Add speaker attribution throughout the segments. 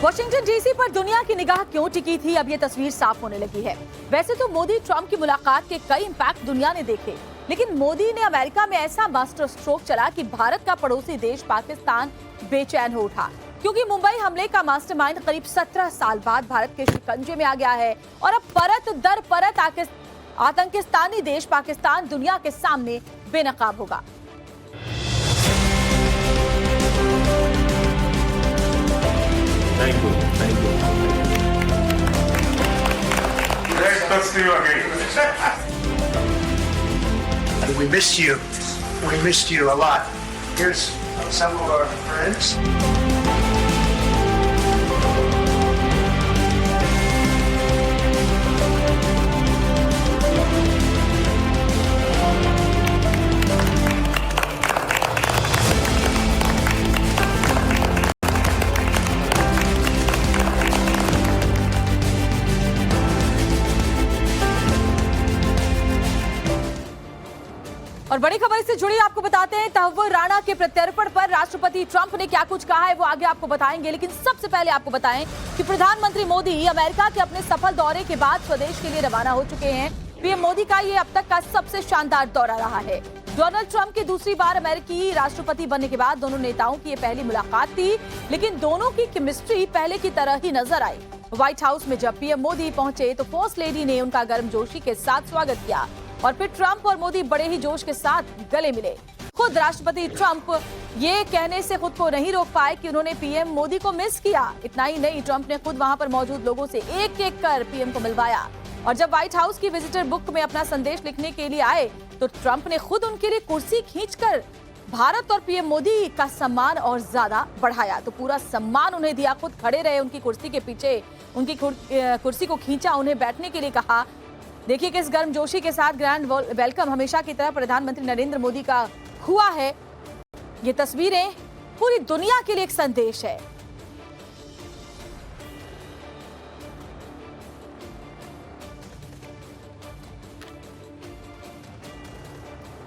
Speaker 1: Washington DC पर दुनिया की निगाह क्यों टिकी थी, अब ये तस्वीर साफ होने लगी है। वैसे तो मोदी ट्रंप की मुलाकात के कई इंपैक्ट दुनिया ने देखे, लेकिन मोदी ने अमेरिका में ऐसा मास्टर स्ट्रोक चला कि भारत का पड़ोसी देश पाकिस्तान बेचैन हो उठा, क्योंकि मुंबई हमले का मास्टरमाइंड करीब 17 साल बाद भारत के शिकंजे में आ गया है और अब परत दर परत आतंकिस्तानी देश पाकिस्तान दुनिया के सामने बेनकाब होगा।
Speaker 2: Thank you.
Speaker 3: Great to see you again.
Speaker 4: We missed you. We missed you a lot. Here's some of our friends.
Speaker 1: और बड़ी खबर से जुड़ी आपको बताते हैं, तहव्वुर राणा के प्रत्यर्पण पर राष्ट्रपति ट्रंप ने क्या कुछ कहा है वो आगे आपको बताएंगे, लेकिन सबसे पहले आपको बताएं कि प्रधानमंत्री मोदी अमेरिका के अपने सफल दौरे के बाद स्वदेश के लिए रवाना हो चुके हैं। पीएम मोदी का ये अब तक का सबसे शानदार दौरा रहा है। डोनाल्ड ट्रंप की दूसरी बार अमेरिकी राष्ट्रपति बनने के बाद दोनों नेताओं की ये पहली मुलाकात थी, लेकिन दोनों की केमिस्ट्री पहले की तरह ही नजर आई। व्हाइट हाउस में जब पीएम मोदी पहुंचे तो फर्स्ट लेडी ने उनका गर्मजोशी के साथ स्वागत किया और फिर ट्रंप और मोदी बड़े ही जोश के साथ गले मिले। खुद राष्ट्रपति ट्रंप ये कहने से खुद को नहीं रोक पाए कि उन्होंने पीएम मोदी को मिस किया। इतना ही नहीं, ट्रंप ने खुद वहां पर मौजूद लोगों से एक एक कर पीएम को मिलवाया और जब व्हाइट हाउस की विजिटर बुक में अपना संदेश लिखने के लिए आए तो ट्रंप ने खुद उनके लिए कुर्सी खींचकर भारत और पीएम मोदी का सम्मान और ज्यादा बढ़ाया। तो पूरा सम्मान उन्हें दिया, खुद खड़े रहे उनकी कुर्सी के पीछे, उनकी कुर्सी को खींचा, उन्हें बैठने के लिए कहा। देखिए किस गर्मजोशी के साथ ग्रैंड वेलकम हमेशा की तरह प्रधानमंत्री नरेंद्र मोदी का हुआ है। ये तस्वीरें पूरी दुनिया के लिए एक संदेश है।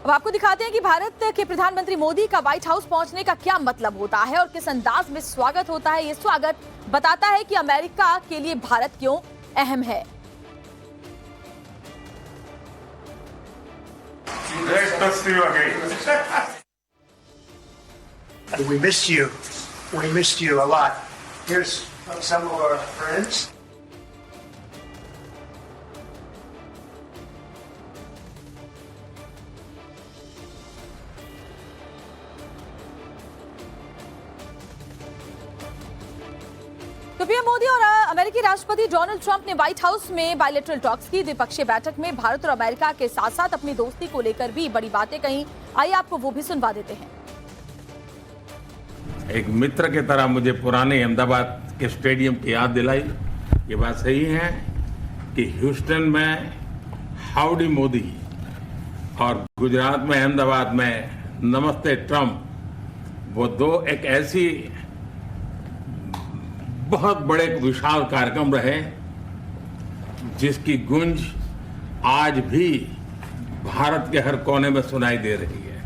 Speaker 1: अब आपको दिखाते हैं कि भारत के प्रधानमंत्री मोदी का व्हाइट हाउस पहुंचने का क्या मतलब होता है और किस अंदाज में स्वागत होता है। ये स्वागत बताता है कि अमेरिका के लिए भारत क्यों अहम है।
Speaker 3: Great to see you again.
Speaker 4: We missed you. We missed you a lot. Here's some of our friends.
Speaker 1: तो पीएम मोदी और अमेरिकी राष्ट्रपति डोनाल्ड ट्रंप ने व्हाइट हाउस में बायलैटरल टॉक्स की। द्विपक्षीय बैठक में भारत और अमेरिका के साथ साथ अपनी दोस्ती को लेकर भी बड़ी बातें कही। आइए आपको वो भी सुनवा देते हैं।
Speaker 2: एक मित्र की तरह मुझे पुराने अहमदाबाद के स्टेडियम की याद दिलाई। ये बात सही है कि ह्यूस्टन में हाउडी मोदी और गुजरात में अहमदाबाद में नमस्ते ट्रंप, वो दो एक ऐसी बहुत बड़े विशाल कार्यक्रम रहे जिसकी गूंज आज भी भारत के हर कोने में सुनाई दे रही है।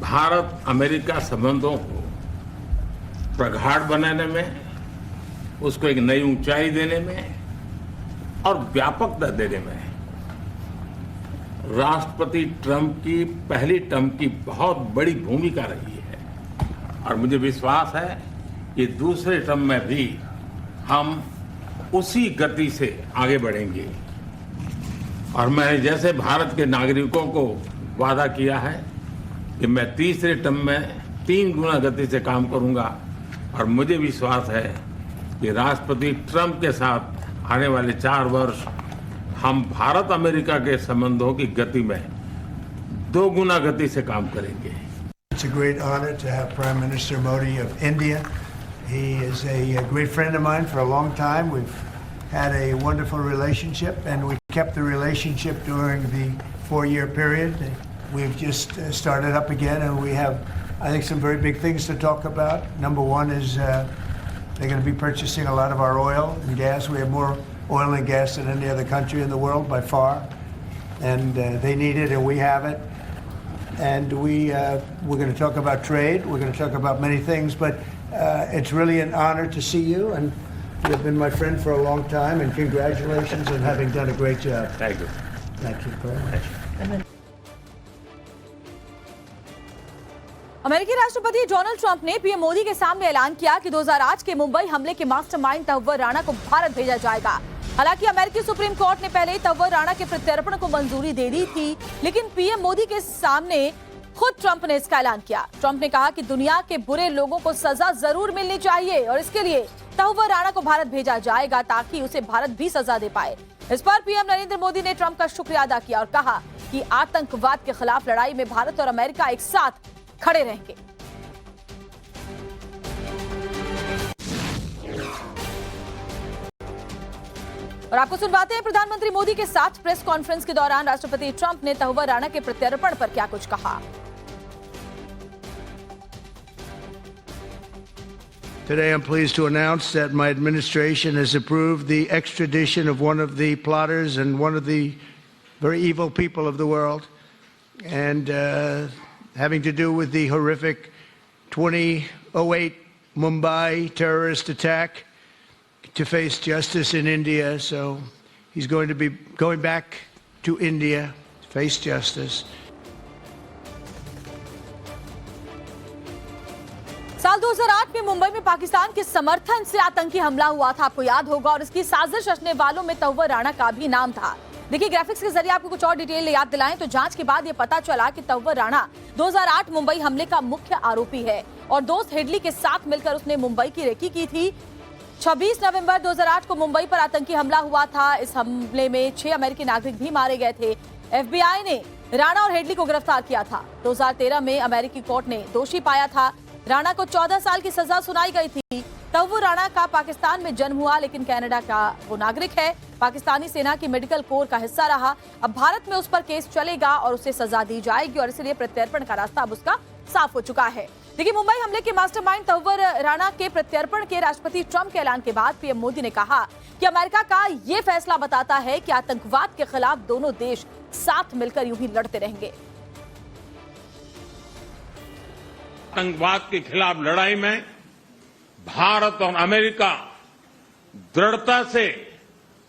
Speaker 2: भारत अमेरिका संबंधों को प्रगाढ़ बनाने में, उसको एक नई ऊंचाई देने में और व्यापकता देने में राष्ट्रपति ट्रंप की पहली टर्म की बहुत बड़ी भूमिका रही है और मुझे विश्वास है कि दूसरे टर्म में भी हम उसी गति से आगे बढ़ेंगे और मैंने जैसे भारत के नागरिकों को वादा किया है कि मैं तीसरे टर्म में 3 गुना गति से काम करूंगा और मुझे विश्वास है कि राष्ट्रपति ट्रंप के साथ आने वाले 4 वर्ष हम भारत अमेरिका के संबंधों की गति में 2 गुना गति से काम करेंगे।
Speaker 4: It's a great honor to have Prime Minister Modi of India. He is a great friend of mine for a long time. We've had a wonderful relationship, and we kept the relationship during the 4-year period. We've just started up again, and we have, I think, some very big things to talk about. Number one is they're going to be purchasing a lot of our oil and gas. We have more oil and gas than any other country in the world by far, and they need it, and we have it. and we're going to talk about trade. We're going to talk about many things, but it's really an honor to see you, and you've been my friend for a long time, and congratulations on having done a great job.
Speaker 2: Thank you.
Speaker 4: Thank you very much.
Speaker 1: अमेरिकी राष्ट्रपति Donald Trump ने PM Modi के सामने ऐलान किया कि 2008 के मुंबई हमले के मास्टरमाइंड तहव्वुर राणा को भारत भेजा जाएगा। हालांकि अमेरिकी सुप्रीम कोर्ट ने पहले ही तहव्वुर राणा के प्रत्यर्पण को मंजूरी दे दी थी, लेकिन पीएम मोदी के सामने खुद ट्रंप ने इसका ऐलान किया। ट्रंप ने कहा कि दुनिया के बुरे लोगों को सजा जरूर मिलनी चाहिए और इसके लिए तहव्वुर राणा को भारत भेजा जाएगा ताकि उसे भारत भी सजा दे पाए। इस पर पीएम नरेंद्र मोदी ने ट्रंप का शुक्रिया अदा किया और कहा कि आतंकवाद के खिलाफ लड़ाई में भारत और अमेरिका एक साथ खड़े रहेंगे। और आपको सुनवाते हैं प्रधानमंत्री मोदी के साथ प्रेस कॉन्फ्रेंस के दौरान राष्ट्रपति ट्रंप ने तहव्वुर राणा के प्रत्यर्पण पर क्या कुछ कहा।
Speaker 4: Today I'm pleased to announce that my administration has approved the extradition of one of the plotters and one of the very evil people of the world, and having to do with the horrific 2008 Mumbai terrorist attack, to face justice in India. So he's going to be going back to India to face justice.
Speaker 1: साल 2008 में मुंबई में पाकिस्तान के समर्थन से आतंकी हमला हुआ था, आपको याद होगा, और इसकी साजिश रचने वालों में तहव्वुर राणा का भी नाम था। देखिए ग्राफिक्स के जरिए आपको कुछ और डिटेल याद दिलाएं तो जांच के बाद यह पता चला कि तहव्वुर राणा 2008 मुंबई हमले का मुख्य आरोपी है और दोस्त हेडली के साथ मिलकर उसने मुंबई की रेकी की थी। 26 नवंबर 2008 को मुंबई पर आतंकी हमला हुआ था। इस हमले में 6 अमेरिकी नागरिक भी मारे गए थे। एफबीआई ने राणा और हेडली को गिरफ्तार किया था। 2013 में अमेरिकी कोर्ट ने दोषी पाया था। राणा को 14 साल की सजा सुनाई गई थी। तहव्वुर राणा का पाकिस्तान में जन्म हुआ, लेकिन कनाडा का वो नागरिक है। पाकिस्तानी सेना की मेडिकल कोर का हिस्सा रहा। अब भारत में उस पर केस चलेगा और उसे सजा दी जाएगी और इसलिए प्रत्यर्पण का रास्ता अब उसका साफ हो चुका है। देखिए मुंबई हमले के मास्टरमाइंड तहव्वुर राणा के प्रत्यर्पण के राष्ट्रपति ट्रंप के ऐलान के बाद पीएम मोदी ने कहा कि अमेरिका का ये फैसला बताता है कि आतंकवाद के खिलाफ दोनों देश साथ मिलकर यूं ही लड़ते रहेंगे।
Speaker 2: आतंकवाद के खिलाफ लड़ाई में भारत और अमेरिका दृढ़ता से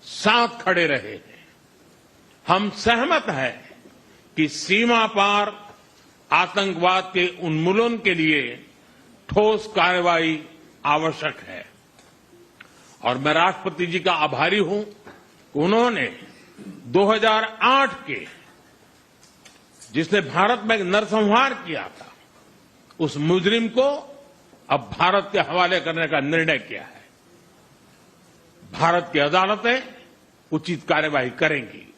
Speaker 2: साथ खड़े रहे हैं। हम सहमत हैं कि सीमा पार आतंकवाद के उन्मूलन के लिए ठोस कार्रवाई आवश्यक है और मैं राष्ट्रपति जी का आभारी हूं कि उन्होंने 2008 के जिसने भारत में नरसंहार किया था उस मुजरिम को अब भारत के हवाले करने का निर्णय किया है। भारत की अदालतें उचित कार्यवाही करेंगी।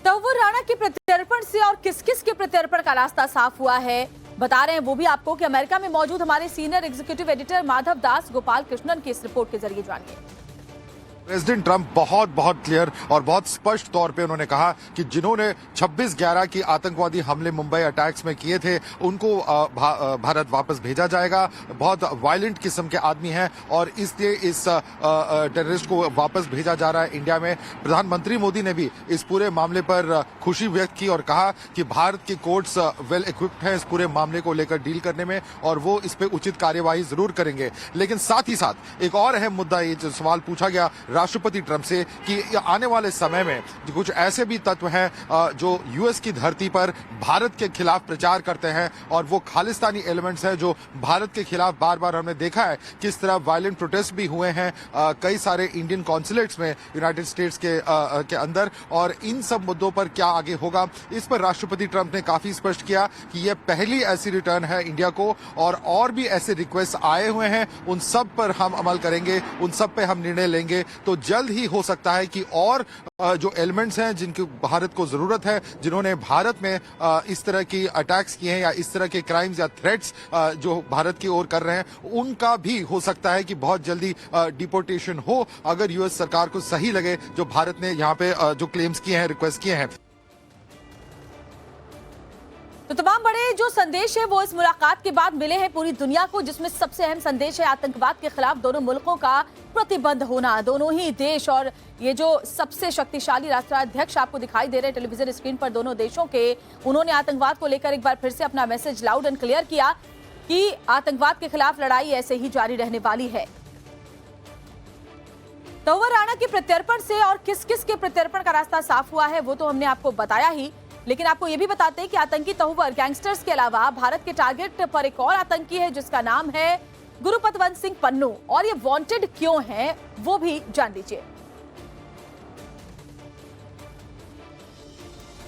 Speaker 1: तहव्वुर राणा के प्रत्यर्पण से और किस किस के प्रत्यर्पण का रास्ता साफ हुआ है बता रहे हैं वो भी आपको कि अमेरिका में मौजूद हमारे senior executive editor Madhav Das Gopal Krishnan की इस रिपोर्ट के जरिए जानिए।
Speaker 5: प्रेसिडेंट ट्रंप बहुत क्लियर और बहुत स्पष्ट तौर पे उन्होंने कहा कि जिन्होंने 26/11 की आतंकवादी हमले मुंबई अटैक्स में किए थे उनको भारत वापस भेजा जाएगा। बहुत वायलेंट किस्म के आदमी हैं और इसलिए इस टेररिस्ट को वापस भेजा जा रहा है इंडिया में। प्रधानमंत्री मोदी ने भी इस पूरे मामले पर खुशी व्यक्त की और कहा कि भारत के कोर्ट्स वेल इक्विप्ड हैं इस पूरे मामले को लेकर डील करने में और वो इस पर उचित कार्यवाही जरूर करेंगे। लेकिन साथ ही साथ एक और अहम मुद्दा ये जो सवाल पूछा गया राष्ट्रपति ट्रंप से कि आने वाले समय में कुछ ऐसे भी तत्व हैं जो यूएस की धरती पर भारत के खिलाफ प्रचार करते हैं और वो खालिस्तानी एलिमेंट्स हैं जो भारत के खिलाफ बार बार हमने देखा है किस तरह वायलेंट प्रोटेस्ट भी हुए हैं कई सारे इंडियन कॉन्सुलेट्स में यूनाइटेड स्टेट्स के अंदर। और इन सब मुद्दों पर क्या आगे होगा इस पर राष्ट्रपति ट्रंप ने काफी स्पष्ट किया कि यह पहली ऐसी रिटर्न है इंडिया को और भी ऐसे रिक्वेस्ट आए हुए हैं उन सब पर हम अमल करेंगे, उन सब पे हम निर्णय लेंगे। तो जल्द ही हो सकता है कि और जो एलिमेंट्स हैं जिनकी भारत को जरूरत है जिन्होंने भारत में इस तरह की अटैक्स किए हैं या इस तरह के क्राइम्स या थ्रेट्स जो भारत की ओर कर रहे हैं उनका भी हो सकता है कि बहुत जल्दी डिपोर्टेशन हो अगर यूएस सरकार को सही लगे जो भारत ने यहाँ पे जो क्लेम्स किए हैं रिक्वेस्ट किए हैं।
Speaker 1: तो तमाम बड़े जो संदेश है वो इस मुलाकात के बाद मिले हैं पूरी दुनिया को, जिसमें सबसे अहम संदेश है आतंकवाद के खिलाफ दोनों मुल्कों का प्रतिबद्ध होना। दोनों ही देश और ये जो सबसे शक्तिशाली राष्ट्राध्यक्ष आपको दिखाई दे रहे हैं टेलीविजन स्क्रीन पर दोनों देशों के, उन्होंने आतंकवाद को लेकर एक बार फिर से अपना मैसेज लाउड एंड क्लियर किया कि आतंकवाद के खिलाफ लड़ाई ऐसे ही जारी रहने वाली है। तंवर राणा के प्रत्यर्पण से और किस किस के प्रत्यर्पण का रास्ता साफ हुआ है वो तो हमने आपको बताया ही, लेकिन आपको यह भी बताते हैं कि आतंकी तंवर गैंगस्टर्स के अलावा भारत के टारगेट पर एक और आतंकी है जिसका नाम है गुरुपतवंत सिंह पन्नू, और ये वांटेड क्यों है वो भी जान लीजिए।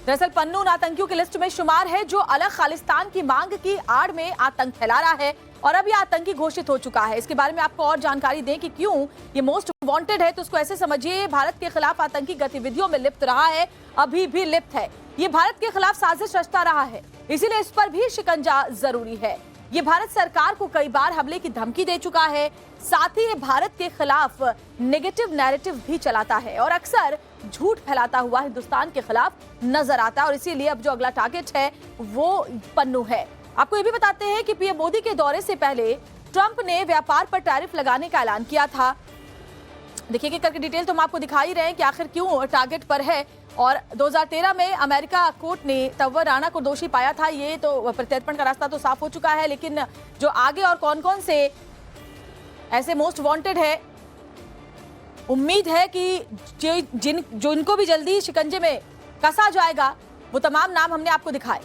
Speaker 1: दरअसल पन्नू उन आतंकियों की लिस्ट में शुमार है जो अलग खालिस्तान की मांग की आड़ में आतंक फैला रहा है और अब ये आतंकी घोषित हो चुका है। इसके बारे में आपको और जानकारी दें कि क्यों ये मोस्ट वांटेड है, तो उसको ऐसे समझिए भारत के खिलाफ आतंकी गतिविधियों में लिप्त रहा है, अभी भी लिप्त है। ये भारत के खिलाफ साजिश रचता रहा है, इसीलिए इस पर भी शिकंजा जरूरी है। ये भारत सरकार को कई बार हमले की धमकी दे चुका है, साथ ही ये भारत के खिलाफ नेगेटिव नैरेटिव भी चलाता है और अक्सर झूठ फैलाता हुआ हिंदुस्तान के खिलाफ नजर आता है, और इसीलिए अब जो अगला टारगेट है वो पन्नू है। आपको ये भी बताते हैं कि पीएम मोदी के दौरे से पहले ट्रंप ने व्यापार पर टैरिफ लगाने का ऐलान किया था। देखिए कि करके डिटेल तो हम आपको दिखा ही रहे हैं कि आखिर क्यों टारगेट पर है। और 2013 में अमेरिका कोर्ट ने तंवर राणा को दोषी पाया था, ये तो प्रत्यर्पण का रास्ता तो साफ हो चुका है, लेकिन जो आगे और कौन कौन से ऐसे मोस्ट वांटेड है, उम्मीद है कि जिनको भी जल्दी शिकंजे में कसा जाएगा वो तमाम नाम हमने आपको दिखाए।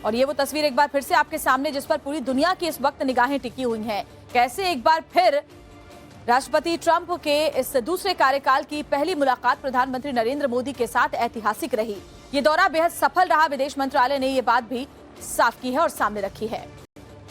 Speaker 1: और ये वो तस्वीर एक बार फिर से आपके सामने जिस पर पूरी दुनिया की इस वक्त निगाहें टिकी हुई हैं। कैसे एक बार फिर राष्ट्रपति ट्रंप के इस दूसरे कार्यकाल की पहली मुलाकात प्रधानमंत्री नरेंद्र मोदी के साथ ऐतिहासिक रही। ये दौरा बेहद सफल रहा, विदेश मंत्रालय ने ये बात भी साफ की है और सामने रखी है।